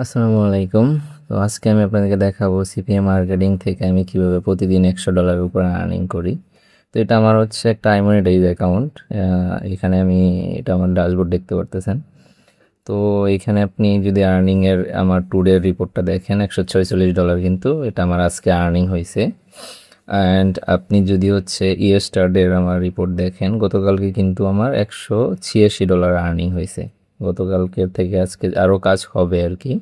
আসসালামু আলাইকুম। তো আজকে আমি আপনাদেরকে দেখাবো সিপিএ মার্কেটিং থেকে আমি কিভাবে প্রতিদিন $100 উপরে আর্নিং করি। তো এটা আমার হচ্ছে একটা iMonetize অ্যাকাউন্ট। এখানে আমি এটা আমার ড্যাশবোর্ড দেখতে পারতেছেন। তো এখানে আপনি যদি আর্নিংয়ের আমার টুডে রিপোর্টটা দেখেন $146 কিন্তু এটা আমার আজকে আর্নিং হয়েছে। অ্যান্ড আপনি যদি হচ্ছে ইয়েস্টারডের আমার রিপোর্ট দেখেন গতকালকে কিন্তু আমার $186 আর্নিং হয়েছে। গতকালকের থেকে আজকে আরও কাজ হবে আর কি।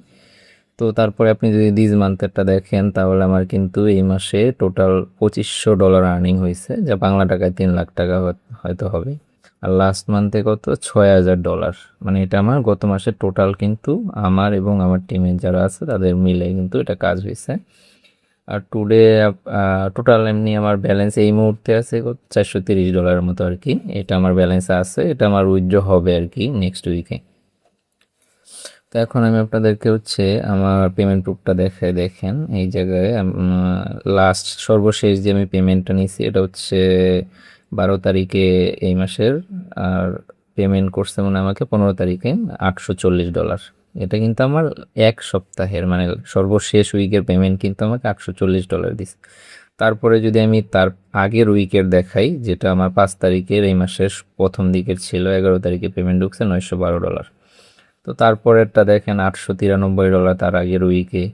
তো তারপরে আপনি যদি দিস মান্থেরটা দেখেন তাহলে আমার কিন্তু এই মাসে টোটাল $2500 আর্নিং হয়েছে, যা বাংলা টাকায় 3 লাখ টাকা হয়তো হবে। আর লাস্ট মান্থে কত $6000, মানে এটা আমার গত মাসে টোটাল কিন্তু আমার এবং আমার টিমের যারা আছে তাদের মিলে কিন্তু এটা কাজ হয়েছে। আর টুডে টোটাল এমনি আমার ব্যালেন্স এই মুহূর্তে আছে $430 মতো আর কি। এটা আমার ব্যালেন্স আছে, এটা আমার উইথড্র হবে আর কি নেক্সট উইকে। তো এখন আমি আপনাদেরকে হচ্ছে আমার পেমেন্ট প্রুফটা দেখাই। দেখেন এই জায়গায় লাস্ট সর্বশেষ যে আমি পেমেন্টটা নিয়েছি এটা হচ্ছে 12 তারিখে এই মাসের। আর পেমেন্ট করছে মনে হয় আমাকে 15 তারিখে $840। এটা কিন্তু আমার এক সপ্তাহের মানে সর্বশেষ উইকের পেমেন্ট কিন্তু আমাকে $840 দিছে। তারপরে যদি আমি তার আগের উইকের দেখাই, যেটা আমার 5 তারিখের এই মাসের প্রথম দিকের ছিল, 11 তারিখে পেমেন্ট ঢুকছে $912। তো তারপরেরটা দেখেন $893 তার আগের উইকে।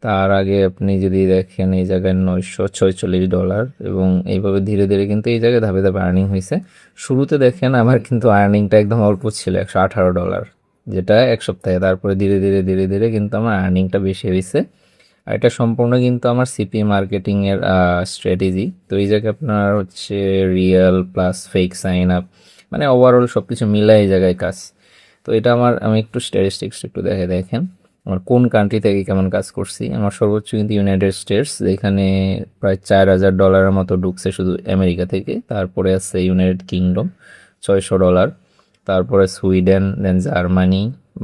তার আগে আপনি যদি দেখেন এই জায়গায় $946 এবং এইভাবে ধীরে ধীরে কিন্তু এই জায়গায় ধাপে ধাপে আর্নিং হয়েছে। শুরুতে দেখেন আমার কিন্তু আর্নিংটা একদম অল্প ছিল, $118, যেটা এক সপ্তাহে। তারপরে ধীরে ধীরে ধীরে ধীরে কিন্তু আমার আর্নিংটা বেশি হয়েছে। আর এটা সম্পূর্ণ কিন্তু আমার সিপি মার্কেটিংয়ের স্ট্র্যাটেজি। তো এই জায়গায় আপনার হচ্ছে real plus fake sign up, মানে ওভারঅল সব কিছু মিলাই এই জায়গায় কাজ। তো এটা আমি একটু স্ট্যাটিস্টিক্স একটু দেখেন আমার কোন কান্ট্রি থেকে কেমন কাজ করছি। আমার সর্বোচ্চ কিন্তু ইউনাইটেড স্টেটস, এখানে প্রায় $4000 মতো ঢুকছে শুধু আমেরিকা থেকে। তারপরে আছে ইউনাইটেড কিংডম $600, তারপরে সুইডেন, দেন জার্মানি।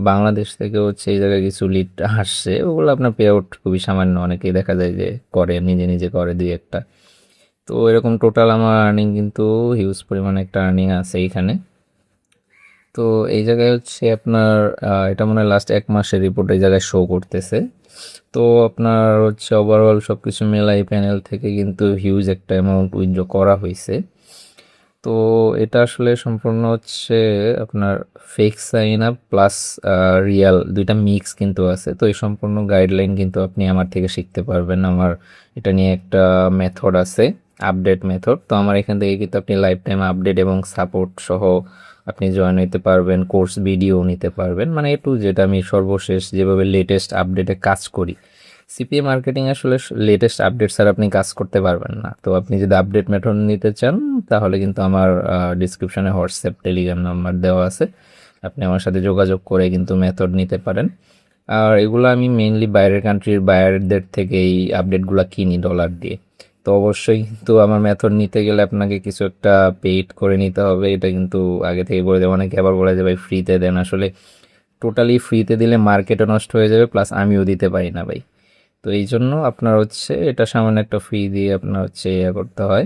বাংলাদেশ থেকে হচ্ছে এই জায়গায় কিছু লিড আসছে, ওগুলো আপনার পে আউট খুবই সামান্য, অনেকেই দেখা যায় যে করে নিজে নিজে করে দুই একটা। তো এরকম টোটাল আমার আর্নিং কিন্তু হিউজ পরিমাণে একটা আর্নিং আছে এইখানে। তো এই জায়গায় হচ্ছে আপনার এটা মনে হয় লাস্ট 1 মাসের রিপোর্ট এই জায়গায় শো করতেছে। তো আপনার হচ্ছে ওভারঅল সব কিছু মেলাই প্যানেল থেকে কিন্তু হিউজ একটা অ্যামাউন্ট উইথড্র করা হয়েছে। তো এটা আসলে সম্পূর্ণ হচ্ছে আপনার fake sign up plus real দুইটা মিক্স কিন্তু আছে। তো এই সম্পূর্ণ গাইডলাইন কিন্তু আপনি আমার থেকে শিখতে পারবেন। আমার এটা নিয়ে একটা মেথড আছে, আপডেট মেথড। তো আমার এখান থেকে কিন্তু আপনি লাইফ টাইম আপডেট এবং সাপোর্ট সহ আপনি জয়েন হতে পারবেন, কোর্স ভিডিও নিতে পারবেন, মানে একটু যেটা আমি সর্বশেষ যেভাবে লেটেস্ট আপডেটে কাজ করি। সিপিএ মার্কেটিং আসলে লেটেস্ট আপডেট ছাড়া আপনি কাজ করতে পারবেন না। তো আপনি যদি আপডেট মেথড নিতে চান তাহলে কিন্তু আমার ডিসক্রিপশনে হোয়াটসঅ্যাপ টেলিগ্রাম নাম্বার দেওয়া আছে, আপনি আমার সাথে যোগাযোগ করে কিন্তু মেথড নিতে পারেন। আর এগুলো আমি মেইনলি বাইরের কান্ট্রির বায়ারদের থেকে এই আপডেটগুলো কিনি ডলার দিয়ে। তো অবশ্যই কিন্তু আমার মেথড নিতে গেলে আপনাকে কিছু একটা পেইড করে নিতে হবে, এটা কিন্তু আগে থেকে বলে দেবো। অনেকে আবার বলে যে ভাই ফ্রিতে দেন, আসলে টোটালি ফ্রিতে দিলে মার্কেটও নষ্ট হয়ে যাবে, প্লাস আমিও দিতে পারি না ভাই। তো এই জন্য আপনার হচ্ছে এটা সামান্য একটা ফি দিয়ে আপনার হচ্ছে ইয়ে করতে হয়।